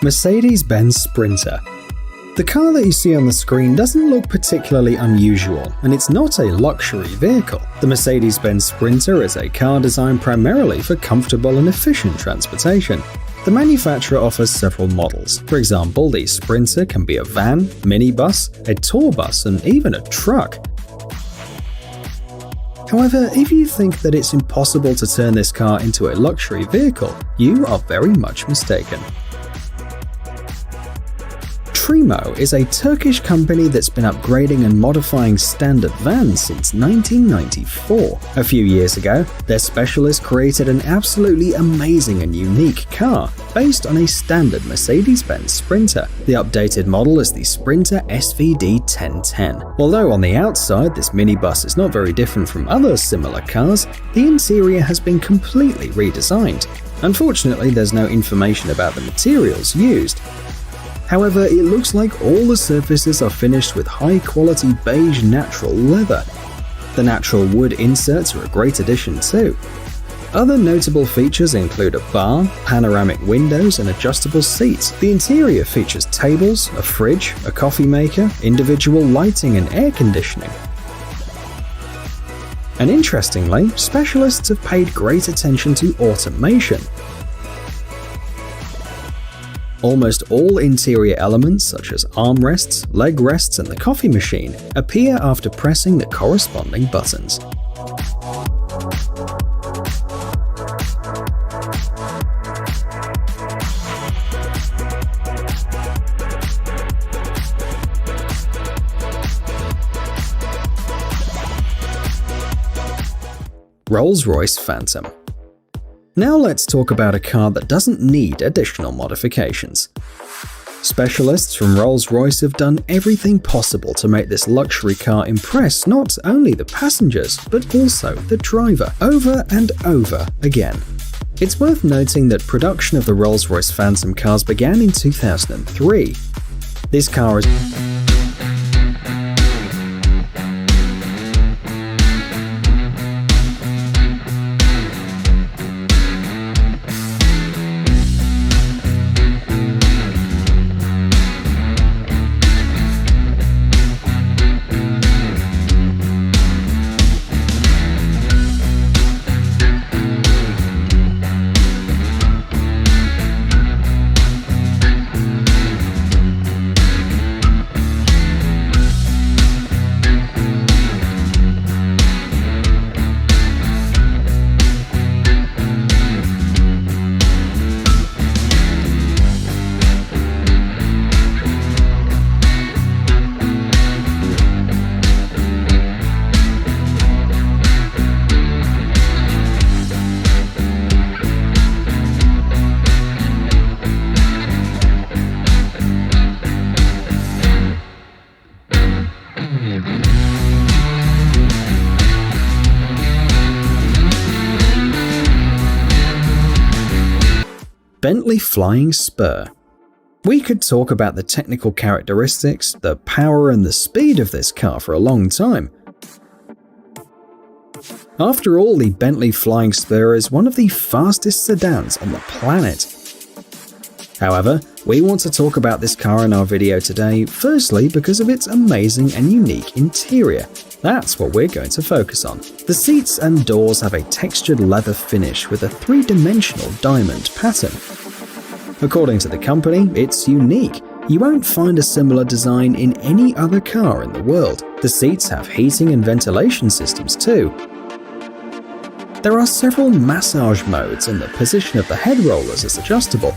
Mercedes-Benz Sprinter. The car that you see on the screen doesn't look particularly unusual, and it's not a luxury vehicle. The Mercedes-Benz Sprinter is a car designed primarily for comfortable and efficient transportation. The manufacturer offers several models. For example, the Sprinter can be a van, minibus, a tour bus, and even a truck. However, if you think that it's impossible to turn this car into a luxury vehicle, you are very much mistaken. Trimo is a Turkish company that's been upgrading and modifying standard vans since 1994. A few years ago, their specialists created an absolutely amazing and unique car based on a standard Mercedes-Benz Sprinter. The updated model is the Sprinter SVD 1010. Although on the outside this minibus is not very different from other similar cars, the interior has been completely redesigned. Unfortunately, there's no information about the materials used. However, it looks like all the surfaces are finished with high-quality beige natural leather. The natural wood inserts are a great addition too. Other notable features include a bar, panoramic windows, and adjustable seats. The interior features tables, a fridge, a coffee maker, individual lighting, and air conditioning. And interestingly, specialists have paid great attention to automation. Almost all interior elements, such as armrests, leg rests, and the coffee machine, appear after pressing the corresponding buttons. Rolls-Royce Phantom. Now let's talk about a car that doesn't need additional modifications. Specialists from Rolls-Royce have done everything possible to make this luxury car impress not only the passengers, but also the driver, over and over again. It's worth noting that production of the Rolls-Royce Phantom cars began in 2003. This car is Bentley Flying Spur. We could talk about the technical characteristics, the power and the speed of this car for a long time. After all, the Bentley Flying Spur is one of the fastest sedans on the planet. However, we want to talk about this car in our video today, firstly because of its amazing and unique interior. That's what we're going to focus on. The seats and doors have a textured leather finish with a three-dimensional diamond pattern. According to the company, it's unique. You won't find a similar design in any other car in the world. The seats have heating and ventilation systems too. There are several massage modes and the position of the head rollers is adjustable.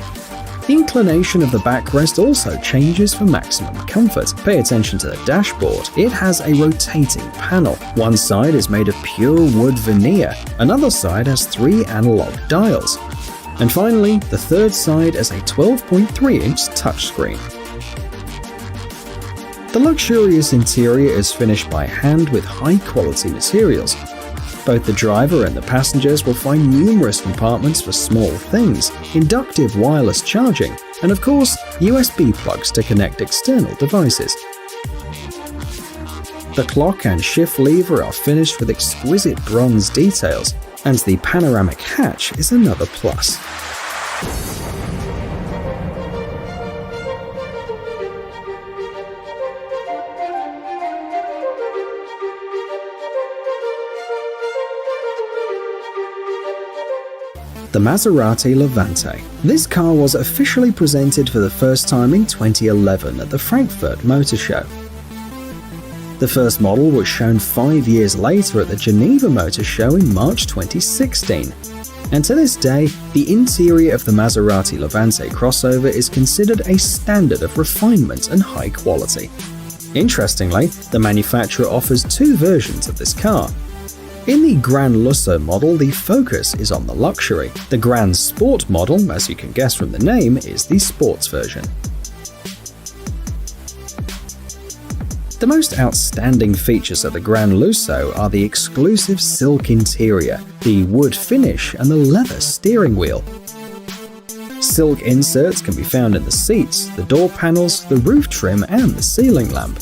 The inclination of the backrest also changes for maximum comfort. Pay attention to the dashboard. It has a rotating panel. One side is made of pure wood veneer, another side has 3 analog dials. And finally, the third side is a 12.3-inch touchscreen. The luxurious interior is finished by hand with high-quality materials. Both the driver and the passengers will find numerous compartments for small things, inductive wireless charging, and of course, USB plugs to connect external devices. The clock and shift lever are finished with exquisite bronze details, and the panoramic hatch is another plus. The Maserati Levante. This car was officially presented for the first time in 2011 at the Frankfurt Motor Show. The first model was shown 5 years later at the Geneva Motor Show in March 2016. And to this day, the interior of the Maserati Levante crossover is considered a standard of refinement and high quality. Interestingly, the manufacturer offers two versions of this car. In the Gran Lusso model, the focus is on the luxury. The Gran Sport model, as you can guess from the name, is the sports version. The most outstanding features of the Gran Lusso are the exclusive silk interior, the wood finish, and the leather steering wheel. Silk inserts can be found in the seats, the door panels, the roof trim, and the ceiling lamp.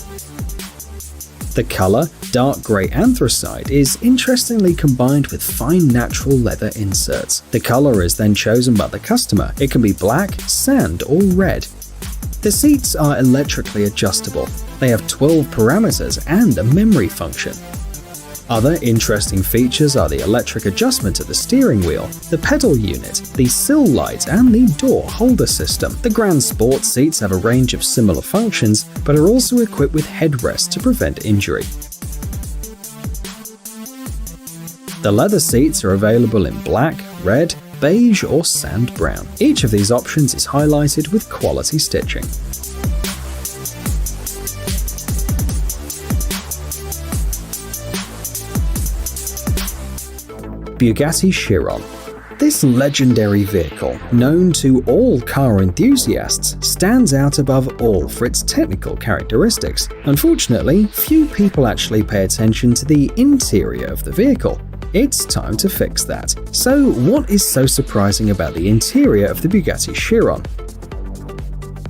The color, dark grey anthracite, is interestingly combined with fine natural leather inserts. The color is then chosen by the customer. It can be black, sand, or red. The seats are electrically adjustable. They have 12 parameters and a memory function. Other interesting features are the electric adjustment of the steering wheel, the pedal unit, the sill light, and the door holder system. The Gran Sport seats have a range of similar functions, but are also equipped with headrests to prevent injury. The leather seats are available in black, red, beige, or sand brown. Each of these options is highlighted with quality stitching. Bugatti Chiron. This legendary vehicle, known to all car enthusiasts, stands out above all for its technical characteristics. Unfortunately, few people actually pay attention to the interior of the vehicle. It's time to fix that. So, what is so surprising about the interior of the Bugatti Chiron?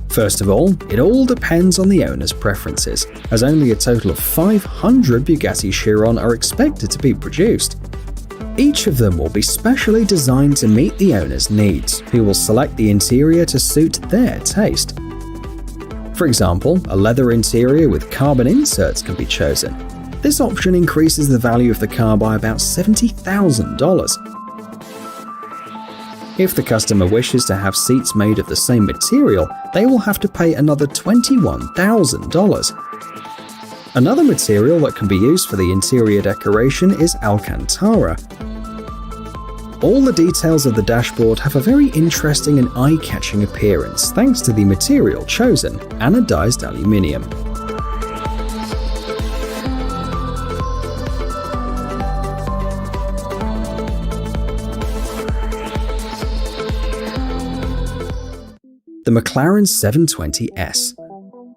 First of all, it all depends on the owner's preferences, as only a total of 500 Bugatti Chiron are expected to be produced. Each of them will be specially designed to meet the owner's needs, who will select the interior to suit their taste. For example, a leather interior with carbon inserts can be chosen. This option increases the value of the car by about $70,000. If the customer wishes to have seats made of the same material, they will have to pay another $21,000. Another material that can be used for the interior decoration is Alcantara. All the details of the dashboard have a very interesting and eye-catching appearance thanks to the material chosen, anodized aluminium. The McLaren 720S.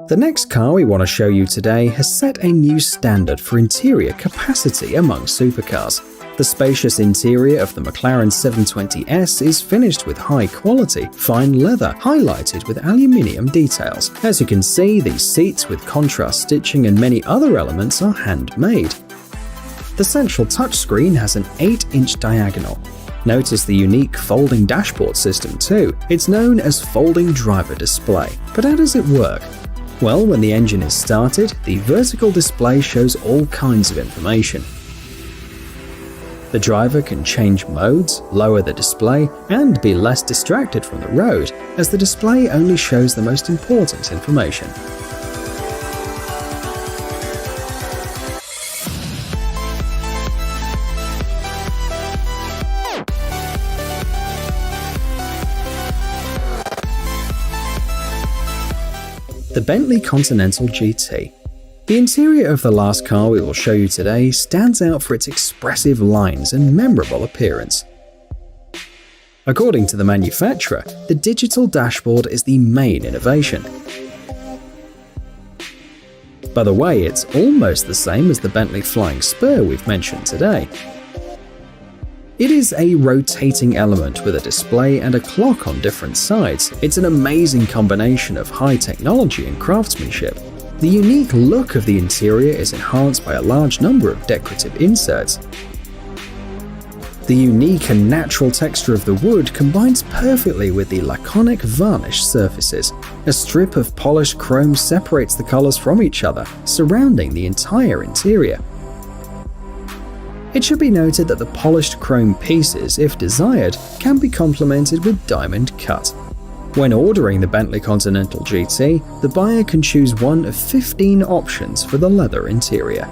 The next car we want to show you today has set a new standard for interior capacity among supercars. The spacious interior of the McLaren 720S is finished with high quality, fine leather, highlighted with aluminium details. As you can see, these seats with contrast stitching and many other elements are handmade. The central touchscreen has an 8-inch diagonal. Notice the unique folding dashboard system too. It's known as folding driver display. But how does it work? Well, when the engine is started, the vertical display shows all kinds of information. The driver can change modes, lower the display, and be less distracted from the road, as the display only shows the most important information. The Bentley Continental GT. The interior of the last car we will show you today stands out for its expressive lines and memorable appearance. According to the manufacturer, the digital dashboard is the main innovation. By the way, it's almost the same as the Bentley Flying Spur we've mentioned today. It is a rotating element with a display and a clock on different sides. It's an amazing combination of high technology and craftsmanship. The unique look of the interior is enhanced by a large number of decorative inserts. The unique and natural texture of the wood combines perfectly with the laconic varnished surfaces. A strip of polished chrome separates the colors from each other, surrounding the entire interior. It should be noted that the polished chrome pieces, if desired, can be complemented with diamond cut. When ordering the Bentley Continental GT, the buyer can choose one of 15 options for the leather interior.